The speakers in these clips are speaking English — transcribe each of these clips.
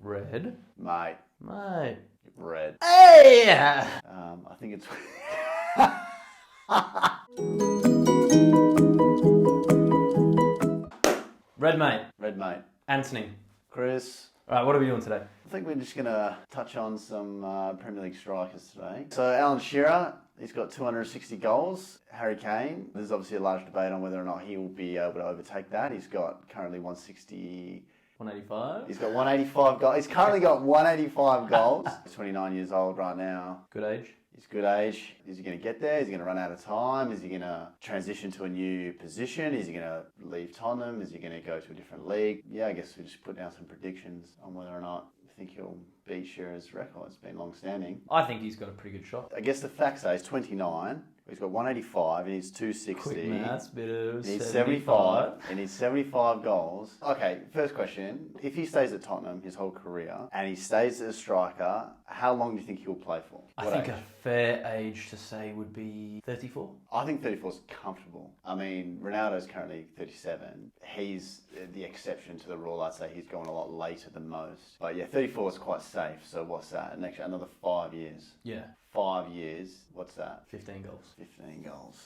Red. Mate. Red. Hey! I think it's... Red, mate. Red, mate. Anthony. Chris. All right, what are we doing today? I think we're just going to touch on some Premier League strikers today. So Alan Shearer, he's got 260 goals. Harry Kane, there's obviously a large debate on whether or not he will be able to overtake that. He's got currently 160... 185? He's got 185 goals. He's currently got 185 goals. He's 29 years old right now. Good age. He's good age. Is he going to get there? Is he going to run out of time? Is he going to transition to a new position? Is he going to leave Tottenham? Is he going to go to a different league? Yeah, I guess we just put down some predictions on whether or not we think he'll beat Shearer's record. It's been long-standing. I think he's got a pretty good shot. I guess the facts are he's 29. He's got 185 and he's 260. Quick maths, bit of He needs 75. He needs 75 goals. Okay, first question. If he stays at Tottenham his whole career and he stays as a striker, how long do you think he'll play for? I think a fair age to say would be 34. I think 34 is comfortable. I mean, Ronaldo's currently 37. He's the exception to the rule. I'd say he's going a lot later than most. But yeah, 34 is quite safe. So what's that? Another 5 years. Yeah. 5 years. What's that? 15 goals. 15 goals.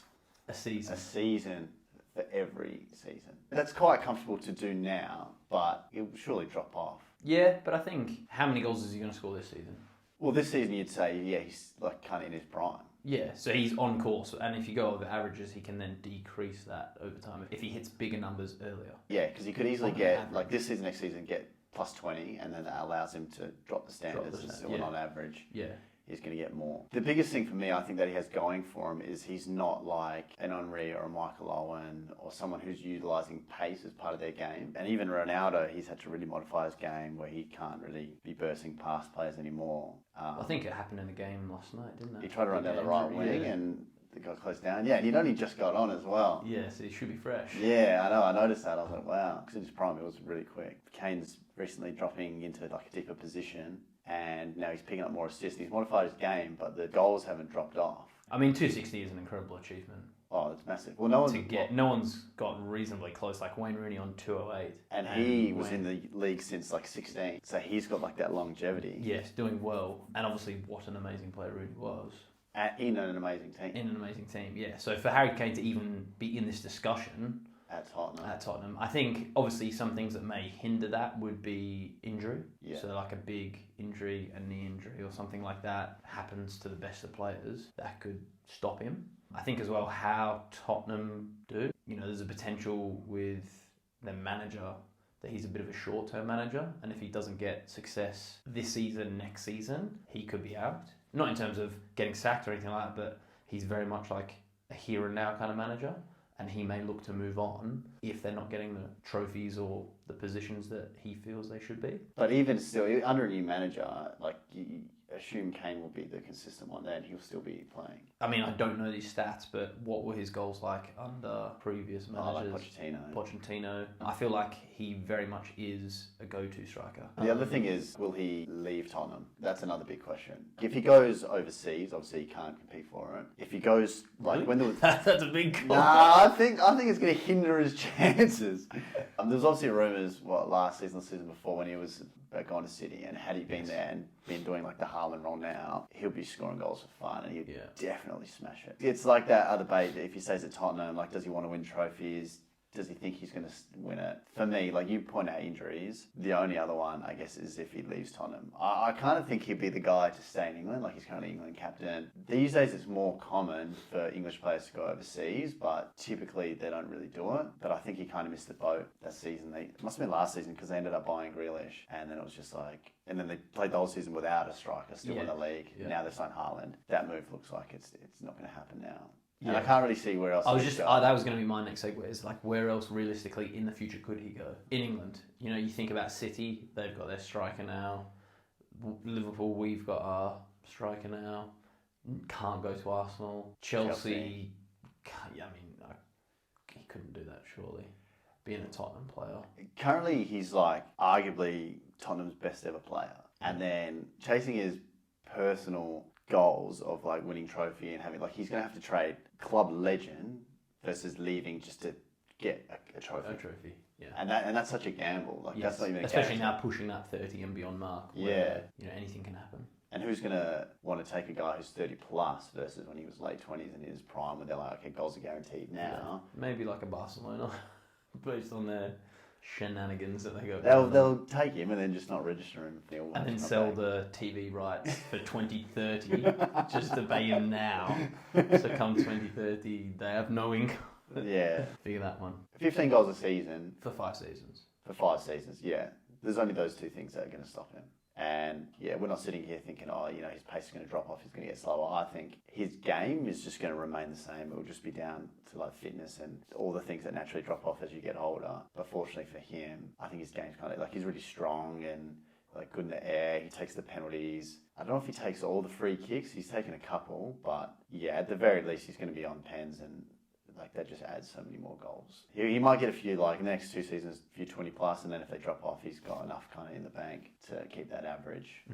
A season. A season for every season. That's quite comfortable to do now, but it will surely drop off. Yeah, but I think, how many goals is he going to score this season? Well, this season you'd say, yeah, he's like kind of in his prime. Yeah, so he's on course, and if you go over averages, he can then decrease that over time if he hits bigger numbers earlier. Yeah, because he could easily get, like this season, next season, get plus 20, and then that allows him to drop the standards and still on average. Yeah. He's going to get more. The biggest thing for me, I think, that he has going for him is he's not like an Henry or a Michael Owen or someone who's utilising pace as part of their game. And even Ronaldo, he's had to really modify his game where he can't really be bursting past players anymore. I think it happened in the game last night, didn't it? He tried to run down the right wing and it got closed down. Yeah, and he'd only just got on as well. Yeah, so he should be fresh. Yeah, I know. I noticed that. I was like, wow. Because in his prime, it was really quick. Kane's recently dropping into like a deeper position. And now he's picking up more assists. He's modified his game, but the goals haven't dropped off. I mean, 260 is an incredible achievement. Oh, it's massive. Well, no one's got reasonably close, like Wayne Rooney on 208. And he was in the league since like 16, so he's got like that longevity. Yes, doing well, and obviously what an amazing player Rooney was. In an amazing team. In an amazing team, yeah. So for Harry Kane to even be in this discussion at Tottenham, I think obviously some things that may hinder that would be injury. Yeah. So like a big injury, a knee injury or something like that happens to the best of players, that could stop him. I think as well how Tottenham do. You know, there's a potential with their manager that he's a bit of a short-term manager, and if he doesn't get success this season, next season, he could be out. Not in terms of getting sacked or anything like that, but he's very much like a here and now kind of manager. And he may look to move on if they're not getting the trophies or the positions that he feels they should be. But even still, under a new manager, like you assume Kane will be the consistent one there and he'll still be playing. I mean, I don't know these stats, but what were his goals like under previous managers? Like Pochettino. I feel like he very much is a go-to striker. The other thing is, will he leave Tottenham? That's another big question. If he goes overseas, obviously he can't compete for it. If he goes like when there was that's a big call. Nah, I think it's going to hinder his chances. There was obviously rumours last season, the season before when he was going to City, and had he been there and been doing like the Haaland role now, he'll be scoring goals for fun and he'd definitely smash it. It's like that other debate. If he stays at Tottenham, like does he want to win trophies? Does he think he's going to win it? For me, like you point out injuries, the only other one, I guess, is if he leaves Tottenham. I kind of think he'd be the guy to stay in England, like he's currently England captain. These days it's more common for English players to go overseas, but typically they don't really do it. But I think he kind of missed the boat that season. It must have been last season because they ended up buying Grealish, and then it was just like... And then they played the whole season without a striker, still in the league. Yeah. Now they've signed Haaland. That move looks like it's not going to happen now. And I can't really see where else. That was going to be my next segue. Is like where else realistically in the future could he go? In England, you know, you think about City, they've got their striker now. Liverpool, we've got our striker now. Can't go to Arsenal. Chelsea. Yeah, I mean, he couldn't do that surely. Being a Tottenham player. Currently, he's like arguably Tottenham's best ever player, and then chasing his personal goals of like winning trophy and having like he's going to have to trade club legend versus leaving just to get a trophy. Yeah. And that's such a gamble. Like that's not even especially now pushing that 30 and beyond mark. Where, anything can happen. And who's going to want to take a guy who's 30 plus versus when he was late 20s in his prime, where they're like, okay, goals are guaranteed now. Yeah. Maybe like a Barcelona, based on their shenanigans that they go. They'll take him and then just not register him. And then sell the TV rights for 2030 just to pay him now. So come 2030, they have no income. Yeah. Figure that one. 15 goals a season. For 5 seasons. For 5 seasons, yeah. There's only those 2 things that are going to stop him. And yeah, we're not sitting here thinking, his pace is going to drop off, he's going to get slower. I think his game is just going to remain the same. It'll just be down to like fitness and all the things that naturally drop off as you get older. But fortunately for him, I think his game's kind of like he's really strong and like good in the air. He takes the penalties. I don't know if he takes all the free kicks. He's taken a couple, but yeah, at the very least, he's going to be on pens and like that just adds so many more goals. He might get a few, like, in the next 2 seasons, a few 20 plus, and then if they drop off, he's got enough kind of in the bank to keep that average.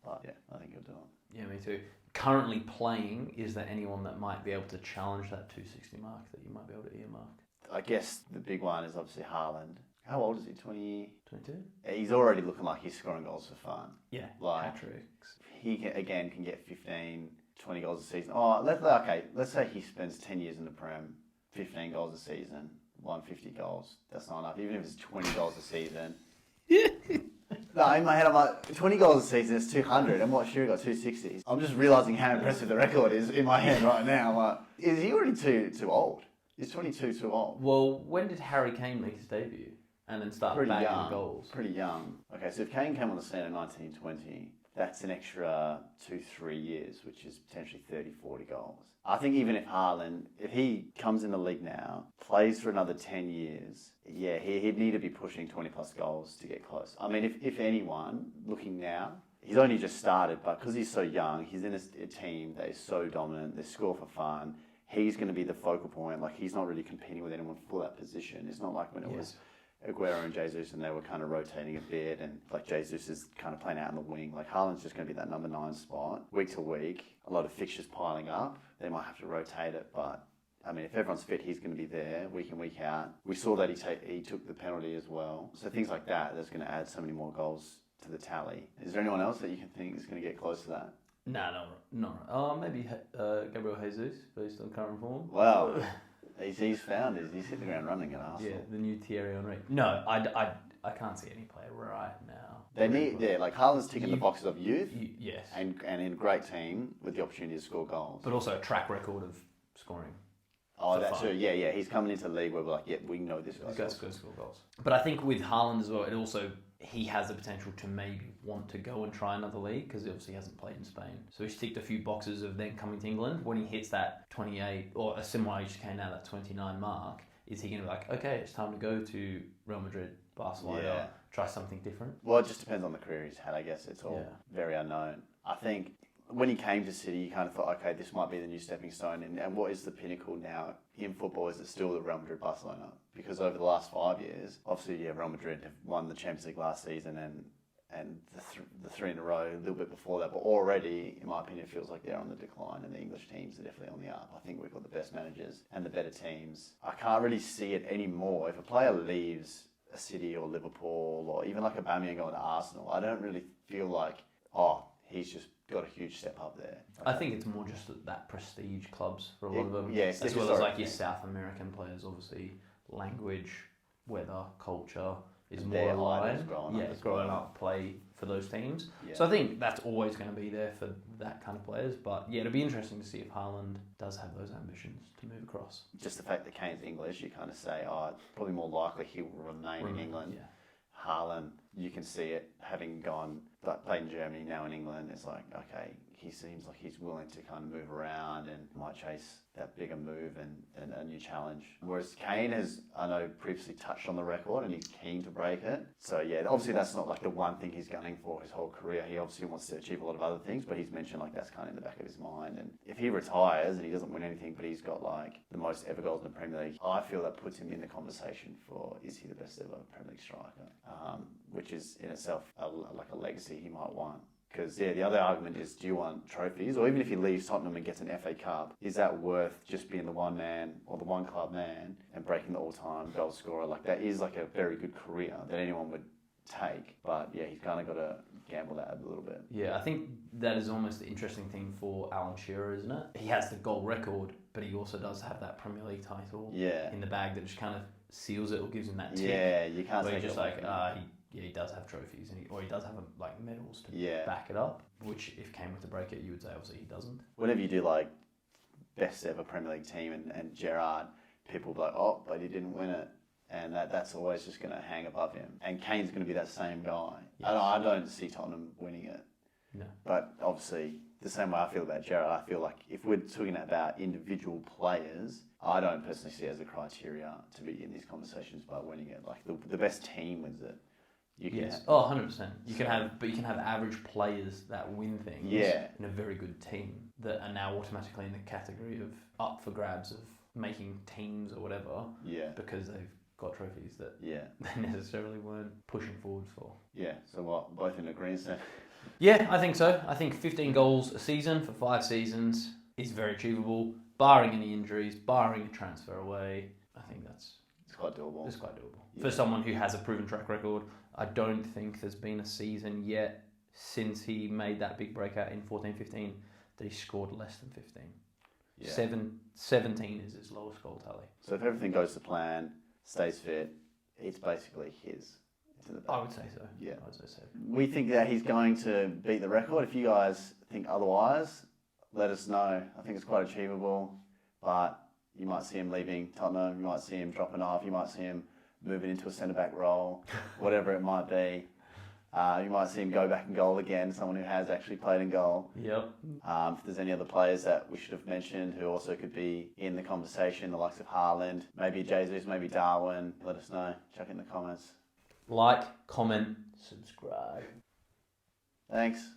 But yeah, I think he'll do it. Yeah, me too. Currently playing, is there anyone that might be able to challenge that 260 mark that you might be able to earmark? I guess the big one is obviously Haaland. How old is he? 22? He's already looking like he's scoring goals for fun. Yeah, like hat-tricks. He can get 15, 20 goals a season. Let's say he spends 10 years in the Prem, 15 goals a season, 150 goals. That's not enough. Even if it's 20 goals a season. No, in my head I'm like, 20 goals a season is 200, and what, Shearer got 260. I'm just realising how impressive the record is in my head right now. I'm like, is he already too old? Is 22 too old? Well, when did Harry Kane make his debut? And then start bagging goals? Pretty young. Okay, so if Kane came on the scene in 1920, that's an extra 2-3 years, which is potentially 30, 40 goals. I think even if Haaland, if he comes in the league now, plays for another 10 years, yeah, he'd need to be pushing 20 plus goals to get close. I mean, if anyone, looking now, he's only just started, but because he's so young, he's in a team that is so dominant, they score for fun, he's going to be the focal point. Like, he's not really competing with anyone for that position. It's not like when it was Aguero and Jesus, and they were kind of rotating a bit, and like Jesus is kind of playing out in the wing. Like Haaland's just going to be that number 9 spot week to week. A lot of fixtures piling up. They might have to rotate it, but I mean, if everyone's fit, he's going to be there week in, week out. We saw that he took the penalty as well. So things like that, that's going to add so many more goals to the tally. Is there anyone else that you can think is going to get close to that? No. Maybe Gabriel Jesus, based on current form. Wow. He's hit the ground running at Arsenal. Yeah, the new Thierry Henry. No, I can't see any player right now. They need, like Haaland's ticking the boxes of youth. Yes. And in a great team with the opportunity to score goals. But also a track record of scoring. Oh, that's true. Yeah. He's coming into the league where we're like, we know this guy's going to score goals. But I think with Haaland as well, he has the potential to maybe want to go and try another league because he obviously hasn't played in Spain. So he's ticked a few boxes of then coming to England. When he hits that 28 or a similar age to Kane now, that 29 mark, is he going to be like, okay, it's time to go to Real Madrid, Barcelona, try something different? Well, it just depends on the career he's had, I guess. It's all very unknown. I think when he came to City, you kind of thought, okay, this might be the new stepping stone. And what is the pinnacle now in football? Is it still the Real Madrid Barcelona? Because over the last 5 years, obviously, Real Madrid have won the Champions League last season and the 3 in a row a little bit before that. But already, in my opinion, it feels like they're on the decline and the English teams are definitely on the up. I think we've got the best managers and the better teams. I can't really see it anymore. If a player leaves a City or Liverpool or even like Aubameyang going to Arsenal, I don't really feel like, he's just got a huge step up there. I think it's more just that prestige clubs for a lot of them. Yes, as well as like your South American players, obviously language, weather, culture is more aligned. Growing up, play for those teams. Yeah. So I think that's always going to be there for that kind of players. But yeah, it'll be interesting to see if Haaland does have those ambitions to move across. Just the fact that Kane's English, you kind of say, probably more likely he will remain in England. Yeah. Haaland, you can see it having played in Germany, now in England. It's like, okay, he seems like he's willing to kind of move around and might chase that bigger move and a new challenge. Whereas Kane has, I know, previously touched on the record and he's keen to break it. So yeah, obviously that's not like the one thing he's gunning for his whole career. He obviously wants to achieve a lot of other things, but he's mentioned like that's kind of in the back of his mind. And if he retires and he doesn't win anything, but he's got like the most ever goals in the Premier League, I feel that puts him in the conversation for, is he the best ever Premier League striker? Which is in itself like a legacy he might want. Because, the other argument is, do you want trophies? Or even if he leaves Tottenham and gets an FA Cup, is that worth just being the one man or the one club man and breaking the all-time goal scorer? Like, that is like a very good career that anyone would take. But, he's kind of got to gamble that a little bit. Yeah, I think that is almost the interesting thing for Alan Shearer, isn't it? He has the goal record, but he also does have that Premier League title in the bag that just kind of seals it or gives him that tick. Yeah, you can't where take you're just it like, he does have trophies, or he does have like medals to back it up. Which, if Kane were to break it, you would say obviously he doesn't. Whenever you do like best ever Premier League team and Gerrard, people will be like, oh, but he didn't win it, and that's always just going to hang above him. And Kane's going to be that same guy. Yes. I don't see Tottenham winning it. No. But obviously, the same way I feel about Gerrard, I feel like if we're talking about individual players, I don't personally see it as a criteria to be in these conversations by winning it. Like the best team wins it. Yes. 100%. You can have average players that win things in a very good team that are now automatically in the category of up for grabs of making teams or whatever. Yeah. Because they've got trophies that they necessarily weren't pushing forwards for. Yeah. So what? Both in agreement then? Yeah, I think so. I think 15 goals a season for 5 seasons is very achievable, barring any injuries, barring a transfer away. I think it's quite doable. It's quite doable. Yeah. For someone who has a proven track record, I don't think there's been a season yet since he made that big breakout in 14-15 that he scored less than 15. Yeah. 17 is his lowest goal tally. So if everything goes to plan, stays fit, it's basically his. I would say so. Yeah. I would say so. We think that he's going to beat the record. If you guys think otherwise, let us know. I think it's quite achievable, but you might see him leaving Tottenham, you might see him dropping off, you might see him moving into a centre-back role, whatever it might be. You might see him go back and goal again, someone who has actually played in goal. Yep. If there's any other players that we should have mentioned who also could be in the conversation, the likes of Haaland, maybe Jesus, maybe Darwin, let us know. Chuck it in the comments. Like, comment, subscribe. Thanks.